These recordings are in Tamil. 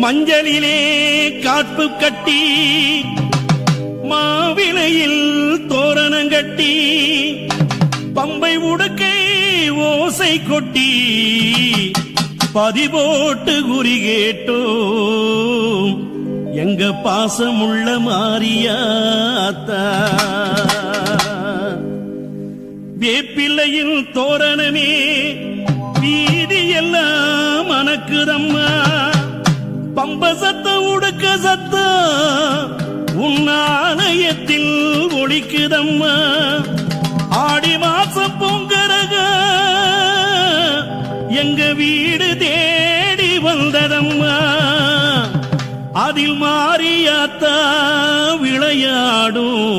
மஞ்சளிலே காப்பு கட்டி மாவிலையில் தோரணங்கட்டி பம்பை உடுக்கை ஓசை கொட்டி பதிபோட்டு குறி கேட்டோம் எங்க பாசமுள்ள மாரியாத்தா. வேப்பிள்ளையின் தோரணமே வீதி எல்லாம் மணக்குதம்மா. பம்ப சத்தம் உடுக்க சத்தம் உன் ஆலயத்தில் ஒழிக்குதம்மா. ஆடி மாசம் பொங்கரக எங்க வீடு தேடி வந்ததம்மா. அதில் மாரியாத்தா விளையாடும்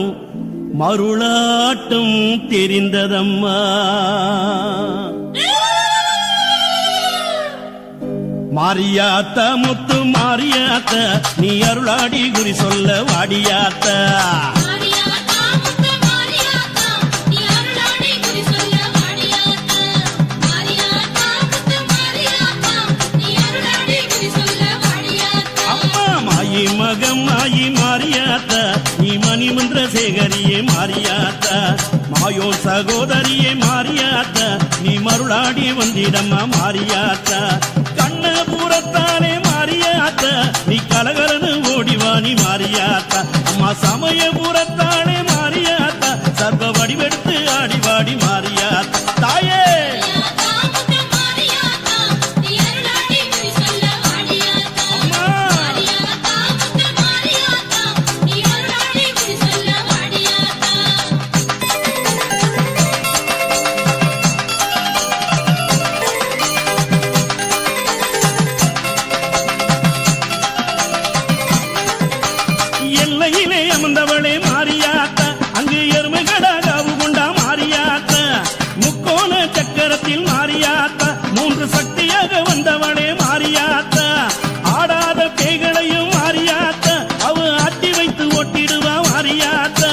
மருளாட்டம் தெரிந்ததம்மா. மாரியாத்தா முத்து மாரியாத்தா நீ அருளாடி குறி சொல்ல வாடியாத்தா. அம்மா மாயி மகம் மாயி மாரியாத்தா நீ மணிமந்திர சேகரியே மாரியாத்தா. மாயோ சகோதரியே மாரியாத்தா நீ மருளாடி வந்திடம்மா மாரியாத்தா. கண்ணபுரத்தானே மாரியாத்தா நீ கலகலனு ஓடிவாணி மாரியாத்தா. அம்மா சமயபுரத்தானே மாரியாத்தா சர்வ வடிவெடுத்து ஆடிவாடி மாரியாத்தா. தாயே எல்லையிலே அமர்ந்தவளே மாரியாத்தா அங்கு எருமைகடாகாவு கொண்டா மாரியாத்தா. முக்கோண சக்கரத்தில் மாரியாத்தா மூன்று சக்தியாக வந்தவளே மாரியாத்தா. ஆடாத பேய்களையும் மாரியாத்தா அவ ஆட்டி வைத்து ஓட்டிடுவா மாரியாத்தா.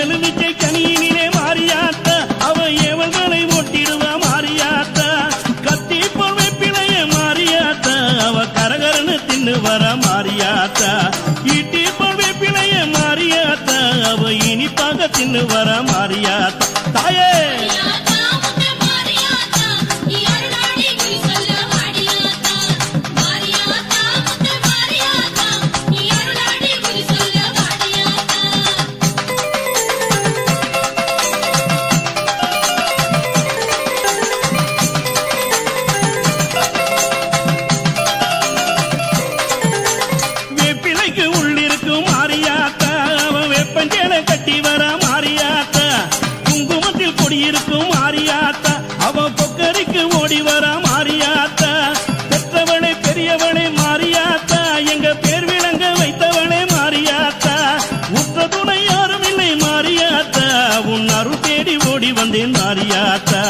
எலுமிச்சை கனியினிலே மாரியாத்தா அவ ஏவல்களை ஓட்டிடுவா மாரியாத்தா. கத்தி பொல்வை பிழைய மாரியாத்தா அவ கரகரன்னு தின்னு வர மாரியாத்தா. ஈட்டி பொல்வை பிழைய மாரியாத்தா அவ இனிப்பாக தின்னு வர மாரியாத்தா. தாயே கட்டி வர மாரியாத்தா. குங்குமத்தில் கொடியிருக்கும் மாரியாத்தா அவ பொக்கரிக்கு ஓடி வர மாரியாத்தா. பெற்றவளே பெரியவளே மாரியாத்தா எங்க பேர் விளங்க வைத்தவளே மாரியாத்தா. உற்ற துணை யாரும் இல்லை மாரியாத்தா உன் அருள் தேடி ஓடி வந்தேன் மாரியாத்தா.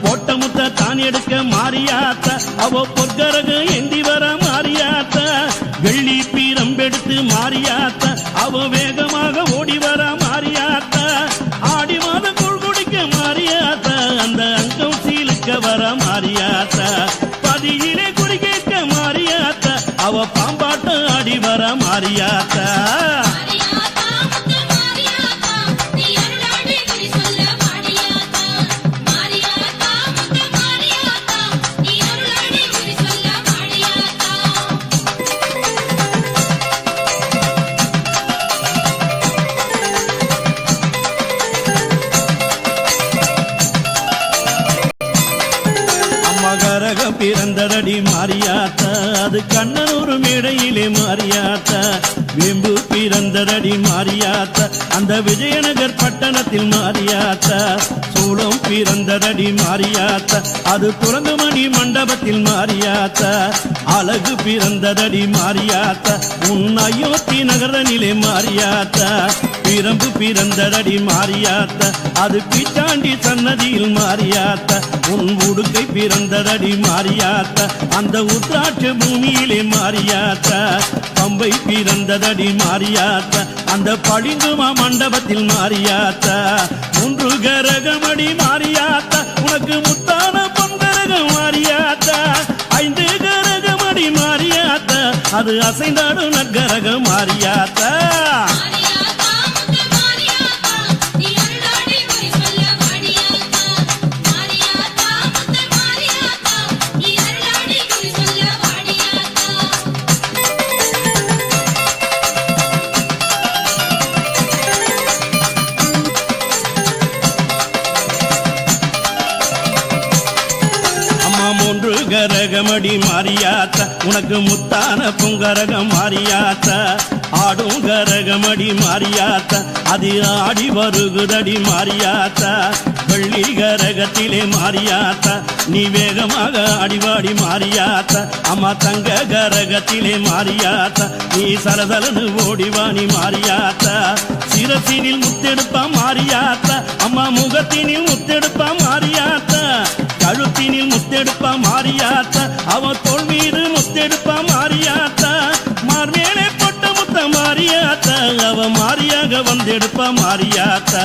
போட்ட முத்த தான் எடுக்க மாரியாத்தா அவ பொற்கரகு ஏந்தி வர மாரியாத்தா. வெள்ளி பீரம்பெடுத்து மாரியாத்தா அவ வேகமாக ஓடி வர மாரியாத்தா. ஆடி மாத கூழ் குடிக்க மாரியாத்தா அந்த அங்கம் சீலுக்க வர மாரியாத்தா. பதியிலே குடி கேட்க மாரியாத்தா அவ பாம்பாட்டம் ஆடி வர மாரியாத்தா. கரகம் பிறந்ததடி மாரியாத்தா அது கண்ணனூர் மேடையிலே மாரியாத்தா. வேம்பு பிறந்ததடி மாரியாத்தா அந்த விஜயநகர் பட்டணத்தில் மாரியாத்தா. சூளம் பிறந்ததடி மாரியாத்தா அது துறந்துமணி மண்டபத்தில் மாரியாத்தா. அழகு பிறந்ததடி மாரியாத்தா உன் அயோத்தி நகரனிலே மாரியாத்தா. பிரம்பு பிறந்ததடி மாரியாத்தா அது பிச்சாண்டி சன்னதியில் மாரியாத்தா. உன் உடுக்கை பிறந்ததடி மாரியாத்தா அந்த உத்ராட்ச பூமியிலே மாரியாத்தா. பம்பை பிறந்ததடி மாரியாத்தா அந்த பளிங்குமா மண்டபத்தில் மாரியாத்தா. மூன்று கரகமடி மாரியாத்தா உனக்கு முத்தான பொங்கரகம் மாரியாத்தா. ஐந்து கரகம் அது அசைந்தாடும் நற்கரக மாரியாத்தா கரகமடி மாரியாத்தா உனக்கு முத்தான பொங்கரகம் மாரியாத்தா ஆடும் கரகமடி மாரியாத்தா அது ஆடி வருகுதடி மாரியாத்தா வெள்ளி கரகத்திலே மாரியாத்தா நீ வேகமாக அடிவாடி மாரியாத்தா அம்மா தங்க கரகத்திலே மாரியாத்தா நீ சரசரனு ஓடிவாணி மாரியாத்தா சிரசினில் முத்தெடுப்பா மாரியாத்தா அம்மா முகத்தினில் முத்தெடுப்பா மாரியாத்தா கழுத்தினில் முத்தெடுப்பா மாரியாத்தா அவன் தோல் மீது முத்தெடுப்பா மாரியாத்தா மார்மேலே பொட்ட முத்த மாரியாத்தா அவ மாரியாக வந்தெடுப்பா மாரியாத்தா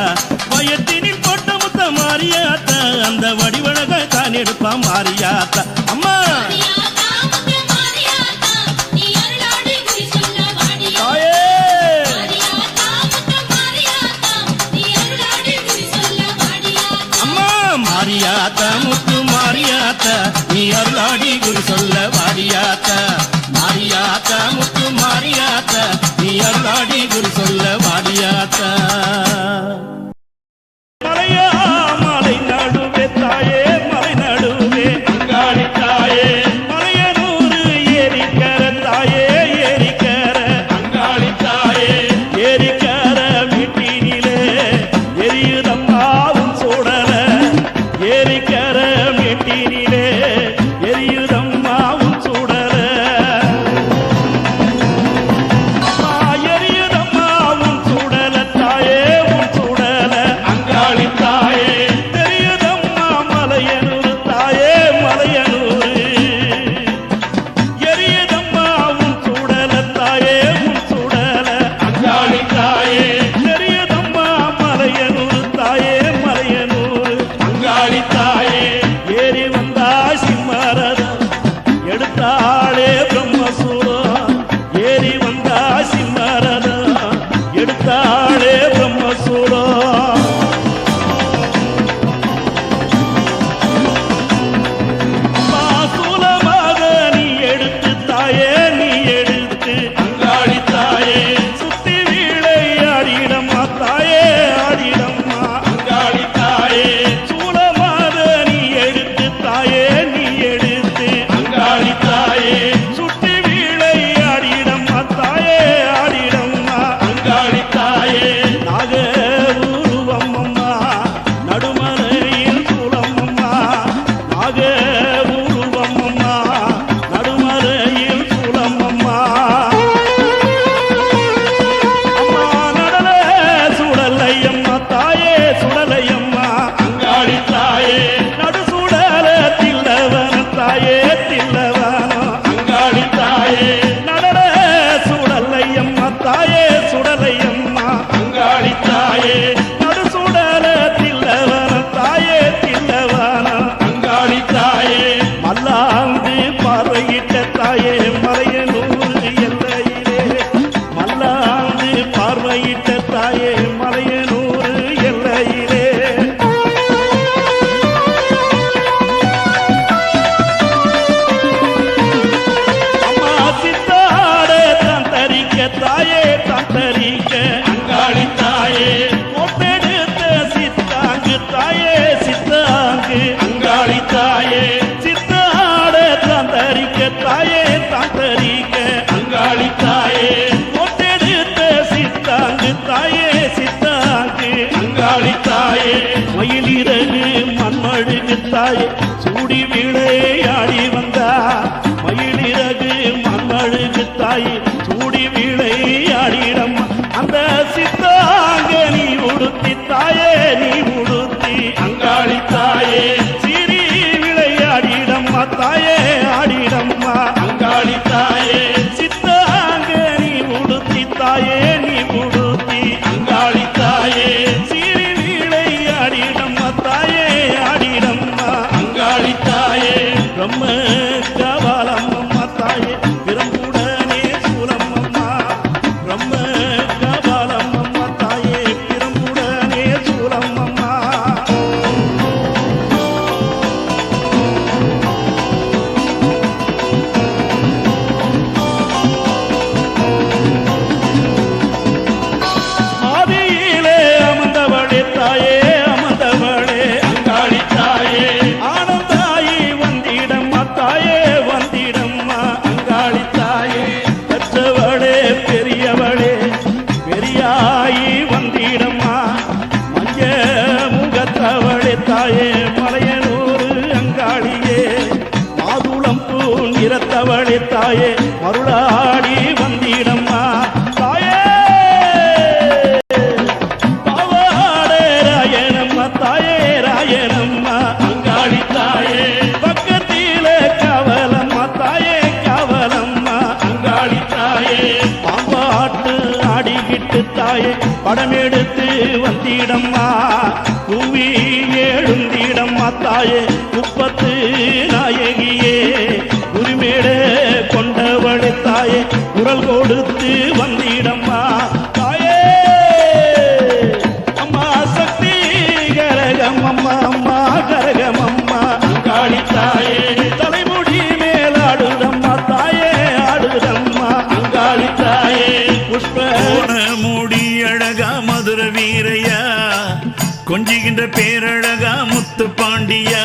வயத்தினில் பொட்ட முத்த மாரியாத்தா அந்த வடிவழக தான் எடுப்பா மாரியாத்தா அம்மா மாரியாத்தா முத்து மாரியாத்தா நீ அருளாடி குரு சொல்ல வாரியாத்தா மாரியாத்தா முத்து மாரியாத்தா நீ அருளாடி குரு சொல்ல வாரியாத்தா மலையா மலை நடுவே தாயே மலை நடுவே அங்காளி தாயே மலையனூரு ஏரிக்கர தாயே ஏரிக்கர அங்காளி தாயே ஏரிக்கர வீட்டினிலே எரியுதம்மாவும் சூடல ஏரிக்கர மேட்டினிலே எரியுதம்மாவும் சுடல எரியுதம்மாவும் சுடல தாயே உன் சுடல அங்காளி தாயே தெரியுதம்மா மலையனூர் தாயே மலையனூர் எரியுதம்மாவும் சுடல தாயே உன் சுடல அங்காளி தாயே தெரியுதம்மா மலையனூர் தாயே மலையனூர் அங்காளி தாயே ஏறி வந்தா சிம்மரதம் எடுத்தாளே பிரம்மசூரம் ஏறி வந்தா சிம்மரதம் எடுத்தாளே பிரம்மசூரம் மாசூலமாக நீ எடுத்து தாயே நீ எடுத்து அங்காளி தாயே சுத்தி வீழை ஆடிடம்மா தாயே ஆடிடம்மா அங்காளி தாயே சூலமாக நீ எடுத்து தாயே நீ எடுத்து அங்காளி தாயே சுத்தி வீழை ஆடிடம்மா தாயே ஆடிடம்மா அங்காளி தாயே நாக உருவம்மம்மா நடுமலையில் சூலம்மம்மா நாக உருவம்மம்மா நடுமலையில் சூலம்மம்மா அம்மா நடல சுடலையம்மா தாயே சுடலையம்மா அங்காளி தாயே நடு சுடல தில்லவன தாயே தில்லவன அங்காளி தாயே நடல சுடலையம்மா தாயே சுடலையம்மா அங்காளி தாயே நடு சுடல தில்லவன தாயே தில்லவன அங்காளி தாயே மல்லாந்து பார்வையிட்ட தாயே மலையனூர் எல்லையிலே மல்லாந்து பார்வையிட்ட தாயே மலையனூர் எல்லையிலே அம்மா சித்தாட தந்தரிக்க தாயே தந்தரிக்க அங்காளி தாயே கோட்டெடுத்த சித்தாங்கு தாயே சித்தாங்கு அங்காளி தாயே சித்தாட தந்தரிக்க தாயே தந்தரிக்க அங்காளி தாயே கோட்டெடுத்த சித்தாங்கு தாயே சித்தாங்கு அங்காளி தாயே மயிலிறகு மண்மழுகு தாயே சூடி விளையாடி வந்தா மயிலிறகு மண்மழுகு தாயே சூடி விளையாடிடம் அந்த சித்தாங்க நீ உடுத்தி தாயே நீ உடுத்தி அங்காளி தாயே சிறி விளையாடிடம்மா தாயே ஆடிடம்மா அங்காளி தாயே சித்தாங்க நீ உடுத்தி தாயே நீ உடுத்தி அங்காளி தாயே சிறி விளையாடிடம்மா தாயே ஆடிடம்மா அங்காளி கொண்டவளே தாயே மருளாடி வந்திடம்மா தாயே பாவாடே ராயனம்மா தாயே ராயனம்மா அங்காளி தாயே பக்கத்திலே காவலம்மா தாயே காவலம்மா அங்காளி தாயே பாம்பாட்டு ஆடிக்கிட்டு தாயே படம் எடுத்து வந்திடம்மா கூவி எழுந்திடம்மா தாயே குப்பத்து நாயகியே உரிமேட கொண்டவளே தாயே குரல் கொடுத்து வந்திடம்மா தாயே அம்மா சக்தி கரகம் அம்மா அம்மா கரகம் அம்மா அங்காளி தாயே தலைமுடி மேலாடுதம்மா தாயே ஆடுதம்மா அங்காளி தாயே புஷ்ப மூடி அழகா மதுர வீரையா கொஞ்சுகின்ற பேரழகா முத்து பாண்டியா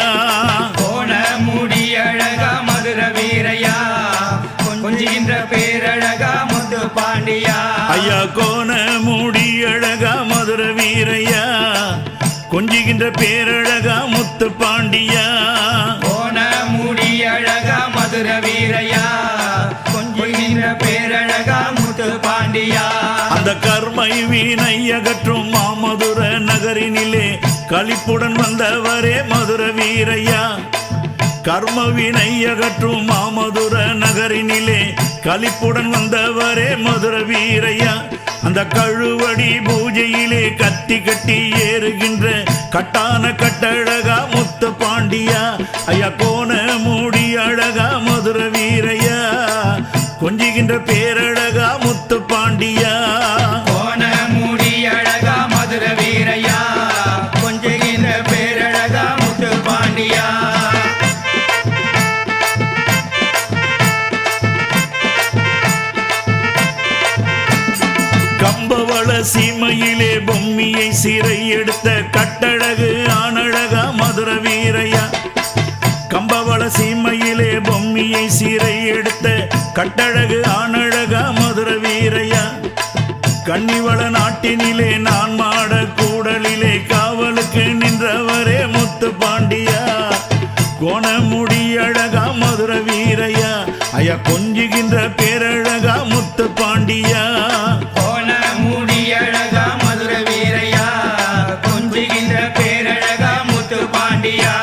கோண மூடி அழகா மதுர வீரையா கொஞ்சுகின்ற பேரழகா முத்து பாண்டியா ஐயா கோண மூடி அழகா மதுர வீரையா கொஞ்சுகின்ற பேரழகா முத்து பாண்டியா கோண மூடி அழகா மதுர வீரையா கொஞ்சுகின்ற பேரழகா முத்து பாண்டியா அந்த கர்மை வீணை அகற்றும் மாமதுர நகரினிலே களிப்புடன் வந்தவரே மதுர வீரையா கர்ம வினை அகற்றும் மாமதுர நகரினிலே களிப்புடன் வந்தவரே மதுர வீரையா அந்த கழுவடி பூஜையிலே கத்தி கட்டி ஏறுகின்ற கட்டான கட்டழகா முத்து பாண்டியா ஐயா கோண மூடி அழகா மதுர வீரையா கொஞ்சுகின்ற பேரழகா முத்து பாண்டியா கோண மூடி அழகா மதுர வீரையா கொஞ்சுகின்ற பேரழகா முத்து பாண்டியா கம்பவள சீமையிலே பொம்மியை சிறை எடுத்த கட்டழகு ஆனழகா மதுர வீரையா கம்பவள சீமையிலே பொம்மியை சிறை எடுத்த கட்டழகு ஆனழகா மதுர வீரையா கன்னிவள நாட்டினிலே நான் மாட கூடலிலே காவலுக்கு நின்றவரே முத்து பாண்டியா கோணமுடி அழகா மதுர வீரையா ஐயா கொஞ்சுகின்ற பேரழகா முத்து பாண்டியா கோண மூடி அழகா மதுர வீரையா கொஞ்சுகின்ற பேரழகா முத்து பாண்டியா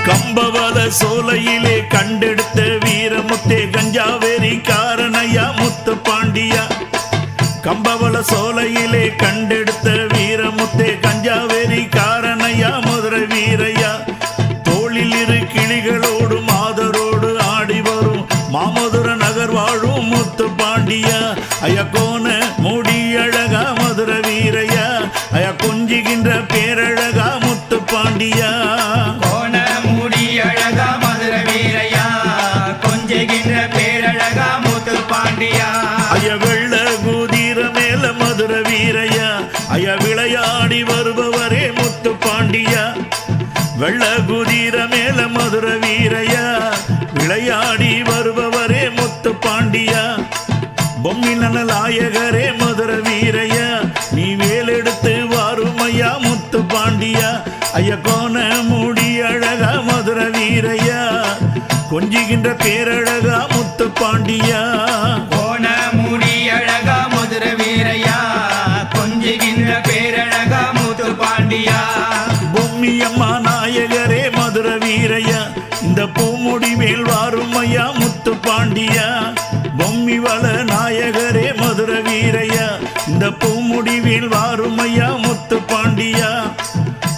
கம்பவள சோலையிலே கண்டெடுத்த வீரமுத்தே கஞ்சாவேரி காரணையா முத்து பாண்டியா கம்பவள சோலையிலே கண்டெடுத்த வீரமுத்தே கஞ்சாவேரி காரணையா மதுர வீரையா தோளில் இரு கிளிகளோடு மாதரோடு ஆடி வரும் மாமதுர நகர் வாழும் முத்து பாண்டியா ஐயா கோண மூடி அழகா மதுர வீரையா ஐயா கொஞ்சுகின்ற பேரழகா முத்து பாண்டியா கோண மூடி அழகா மதுர வீரையா கொஞ்சுகின்ற பேரழகா முத்து பாண்டியா ஐயா வெள்ள குதிர மேல மதுர வீரையா ஐயா விளையாடி வருபவரே முத்து பாண்டியா வெள்ள குதிர மேல மதுர வீரையா விளையாடி வருபவரே முத்து பாண்டியா பொம்மி நலநாயகரே மதுர வீரையா நீ வேலெடுத்து வாருமையா முத்து பாண்டியா ஐயா கோண மூடி அழகா மதுர வீரையா கொஞ்சுகின்ற பேரழகா முத்து பாண்டியா கோண மூடி அழகா மதுர வீரையா கொஞ்சுகின்ற பேரழகா முத்து பாண்டியா பொம்மி அம்மா நாயகரே மதுர வீரையா இந்த பூமுடி மேல் வாருமையா முத்து பாண்டியா பொம்மி வள நாயகரே மதுர வீரையா இந்த பூமுடிவில் வாருமையா முத்து பாண்டியா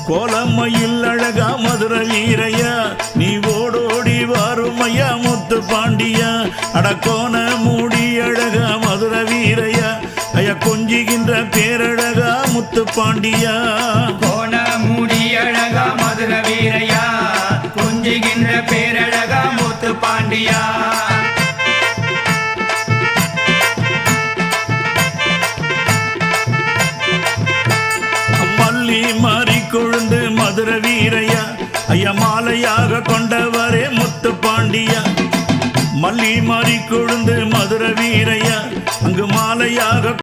கோலம்மையில் அழகா மதுர வீரையா நீ ஓடோடி வாருமையா முத்து பாண்டியா அடக்கோண மூடி அழகா மதுர வீரையா ஐயா கொஞ்சுகின்ற பேரழகா முத்து பாண்டியா கோண மூடி அழகா மதுர வீரையா கொஞ்சுகின்ற பேரழகா முத்து பாண்டியா மல்லி மாறி கொழுந்து மதுர வீரையா ஐயா மாலையாக கொண்டவரே முத்து பாண்டியா மல்லி மாறி கொழுந்து மதுர வீரையா அங்கு மாலையாக